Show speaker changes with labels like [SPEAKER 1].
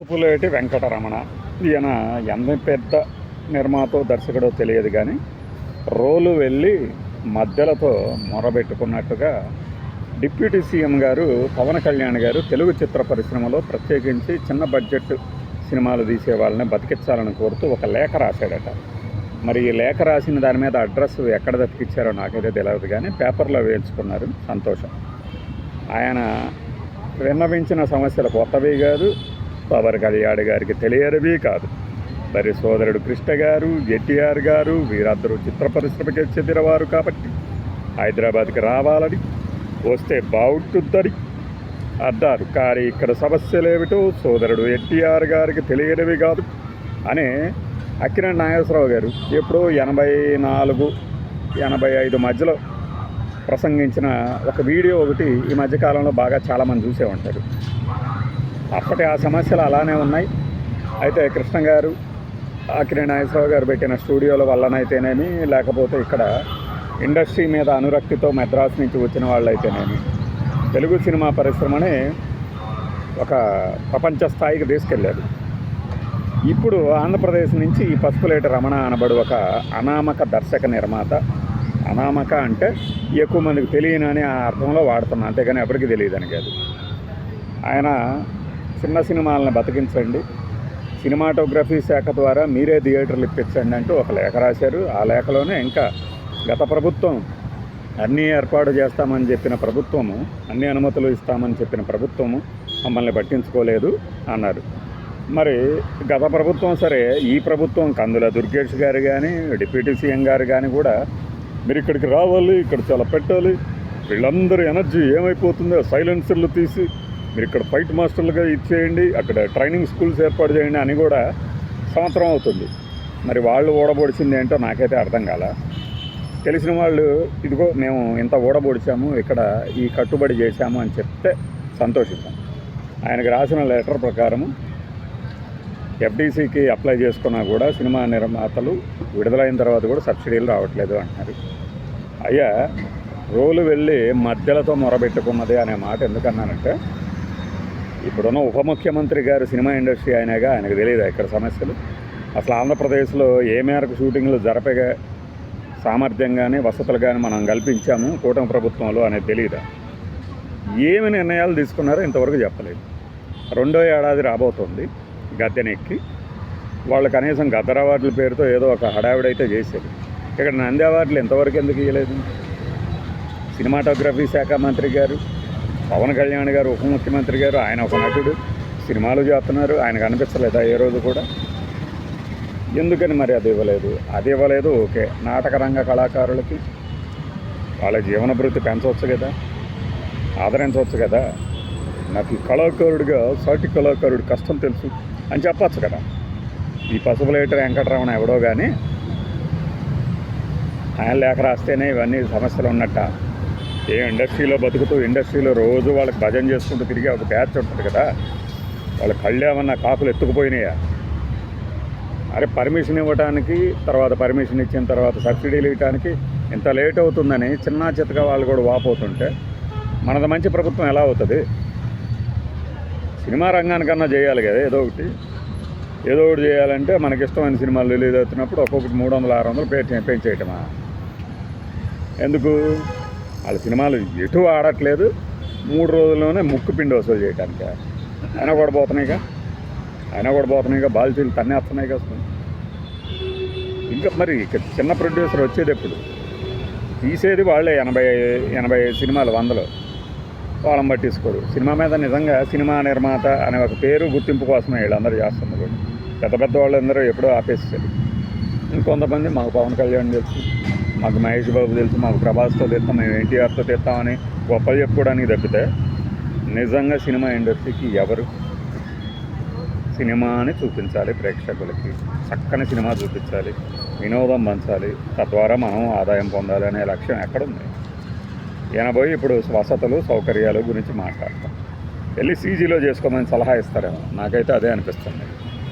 [SPEAKER 1] పులేటి వెంకటరమణ. ఈయన ఎంత పెద్ద నిర్మాతో దర్శకుడో తెలియదు కానీ రోలు వెళ్ళి మధ్యలతో మొరబెట్టుకున్నట్టుగా డిప్యూటీ సీఎం గారు పవన్ కళ్యాణ్ గారు తెలుగు చిత్ర పరిశ్రమలో ప్రత్యేకించి చిన్న బడ్జెట్ సినిమాలు తీసే వాళ్ళని బతికించాలని కోరుతూ ఒక లేఖ రాశాడట. మరి ఈ లేఖ రాసిన దాని మీద అడ్రస్ ఎక్కడ బతికిచ్చారో నాకైతే తెలియదు కానీ పేపర్లో వేయించుకున్నారు, సంతోషం. ఆయన విన్నవించిన సమస్యలు కొత్తవి కాదు, పవన్ కళ్యాణ్ గారికి తెలియనివి కాదు. మరి సోదరుడు కృష్ణ గారు, ఎన్టీఆర్ గారు వీరందరూ చిత్ర పరిశ్రమకే చెందినవారు కాబట్టి హైదరాబాద్కి రావాలని, వస్తే బాగుంటుందని అన్నారు. కానీ ఇక్కడ సమస్యలేమిటో సోదరుడు ఎన్టీఆర్ గారికి తెలియనివి కాదు అనే అక్కినేని నాగేశ్వరరావు గారు ఎప్పుడో 84, 85 మధ్యలో ప్రసంగించిన ఒక వీడియో ఒకటి ఈ మధ్యకాలంలో బాగా చాలామంది చూసే ఉంటారు. అప్పటి ఆ సమస్యలు అలానే ఉన్నాయి. అయితే కృష్ణ గారు, అక్కినేని నాగేశ్వరరావు గారు పెట్టిన స్టూడియోల వల్లనైతేనేమి, లేకపోతే ఇక్కడ ఇండస్ట్రీ మీద అనురక్తితో మద్రాసు నుంచి వచ్చిన వాళ్ళు అయితేనేమి తెలుగు సినిమా పరిశ్రమని ఒక ప్రపంచ స్థాయికి తీసుకెళ్ళారు. ఇప్పుడు ఆంధ్రప్రదేశ్ నుంచి ఈ పసుపులేటి రమణ అనబడు ఒక అనామక దర్శక నిర్మాత, అనామక అంటే ఎక్కువ మందికి తెలియని అనే అర్థంలో వాడుతున్నా, అంతేగాని ఎవరికి తెలియదని కాదు. ఆయన చిన్న సినిమాలను బతికించండి, సినిమాటోగ్రఫీ శాఖ ద్వారా మీరే థియేటర్లు ఇప్పించండి అంటూ ఒక లేఖ రాశారు. ఆ లేఖలోనే ఇంకా గత ప్రభుత్వం అన్నీ ఏర్పాటు చేస్తామని చెప్పిన ప్రభుత్వము, అన్ని అనుమతులు ఇస్తామని చెప్పిన ప్రభుత్వము మమ్మల్ని పట్టించుకోలేదు అన్నారు. మరి గత ప్రభుత్వం సరే, ఈ ప్రభుత్వం కందుల దుర్గేష్ గారు కానీ డిప్యూటీ సీఎం గారు కానీ కూడా మీరు ఇక్కడికి రావాలి, ఇక్కడ చాలా పెట్టాలి, వీళ్ళందరూ ఎనర్జీ ఏమైపోతుందో సైలెన్సర్లు తీసి మీరు ఇక్కడ ఫైట్ మాస్టర్లుగా ఇచ్చేయండి, అక్కడ ట్రైనింగ్ స్కూల్స్ ఏర్పాటు చేయండి అని కూడా సంవత్సరం అవుతుంది. మరి వాళ్ళు ఓడబొడిచింది ఏంటో నాకైతే అర్థం కాల. తెలిసిన వాళ్ళు ఇదిగో మేము ఇంత ఓడబొడిచాము, ఇక్కడ ఈ కట్టుబడి చేశాము అని చెప్తే సంతోషిద్దాం. ఆయనకు రాసిన లెటర్ ప్రకారము ఎఫ్డీసీకి అప్లై చేసుకున్నా కూడా సినిమా నిర్మాతలు విడుదలైన తర్వాత కూడా సబ్సిడీలు రావట్లేదు అంటున్నారు. అయ్యా, రోలు వెళ్ళి మధ్యలతో మొరబెట్టుకున్నది అనే మాట ఎందుకన్నానంటే, ఇప్పుడున్న ఉప ముఖ్యమంత్రి గారు సినిమా ఇండస్ట్రీ అయినాగా ఆయనకు తెలియదు ఇక్కడ సమస్యలు. అసలు ఆంధ్రప్రదేశ్లో ఏ మేరకు షూటింగ్లు జరిపే సామర్థ్యం కానీ వసతులు కానీ మనం కల్పించాము కూటమి ప్రభుత్వంలో అనేది తెలియదా? ఏమి నిర్ణయాలు తీసుకున్నారో ఇంతవరకు చెప్పలేదు. 2వ ఏడాది రాబోతుంది గద్దెనెక్కి. వాళ్ళు కనీసం గద్దర్ అవార్డుల పేరుతో ఏదో ఒక హడావిడైతే చేశారు. ఇక్కడ నంది అవార్డులు ఎంతవరకు ఎందుకు ఇవ్వలేదు? సినిమాటోగ్రఫీ శాఖ మంత్రి గారు, పవన్ కళ్యాణ్ గారు ఉప ముఖ్యమంత్రి గారు, ఆయన ఒక నటుడు, సినిమాలు చేస్తున్నారు, ఆయనకు అనిపించలేదా ఏ రోజు కూడా? ఎందుకని మరి అది ఇవ్వలేదు ఓకే. నాటక రంగ కళాకారులకి వాళ్ళ జీవన భృతి పెంచవచ్చు కదా, ఆదరించవచ్చు కదా. నాకు ఈ కళాకారుడిగా సాటి కళాకారుడి కష్టం తెలుసు అని చెప్పచ్చు కదా. ఈ పసుపులేటి వెంకటరమణ ఎవడో కానీ ఆయన లేఖ రాస్తేనే ఇవన్నీ సమస్యలు ఉన్నట్ట. ఏ ఇండస్ట్రీలో బతుకుతూ ఇండస్ట్రీలో రోజు వాళ్ళకి భజన చేసుకుంటూ తిరిగి ఒక బ్యాచ్ ఉంటుంది కదా, వాళ్ళ కళ్ళు ఏమన్నా కాకులు ఎత్తుకుపోయినాయా? అరే, పర్మిషన్ ఇవ్వడానికి, తర్వాత పర్మిషన్ ఇచ్చిన తర్వాత సబ్సిడీలు ఇవ్వడానికి ఇంత లేట్ అవుతుందని చిన్న చితక వాళ్ళు కూడా వాపోతుంటే మనది మంచి ప్రభుత్వం ఎలా అవుతుంది? సినిమా రంగానికన్నా చేయాలి కదా ఏదో ఒకటి చేయాలంటే మనకి ఇష్టమైన సినిమాలు రిలీజ్ అవుతున్నప్పుడు ఒక్కొక్కటి 300-600 పెంచేయటమా? ఎందుకు? వాళ్ళ సినిమాలు ఎటు ఆడట్లేదు, 3 రోజుల్లోనే ముక్కు పిండి వసూలు చేయటానికి. అయినా కూడా పోతున్నాయిగా, బాల్తీలు తన్నేస్తున్నాయి కదా. ఇంకా మరి చిన్న ప్రొడ్యూసర్ వచ్చేది ఎప్పుడు? తీసేది వాళ్ళే 80 సినిమాలు 100లో వాళ్ళని పట్టించుకోరు. సినిమా మీద నిజంగా సినిమా నిర్మాత అనే ఒక పేరు గుర్తింపు కోసమే వీళ్ళందరూ చేస్తున్నారు. పెద్ద వాళ్ళందరూ ఎప్పుడో ఆపేసేది. ఇంకొంతమంది మాకు పవన్ కళ్యాణ్ తెలుసు, మాకు మహేష్ బాబు తెలుసు, మాకు ప్రభాస్తో తెస్తాం, మేము ఎన్టీఆర్తో తెస్తామని గొప్పలు చెప్పుకోవడానికి తప్పితే నిజంగా సినిమా ఇండస్ట్రీకి ఎవరు సినిమాని చూపించాలి, ప్రేక్షకులకి చక్కని సినిమా చూపించాలి, వినోదం పంచాలి, తద్వారా మనం ఆదాయం పొందాలి అనే లక్ష్యం ఎక్కడుంది? పోయి ఇప్పుడు వసతులు సౌకర్యాల గురించి మాట్లాడతాం. వెళ్ళి సీజీలో చేసుకోమని సలహా ఇస్తారేమో, నాకైతే అదే అనిపిస్తుంది.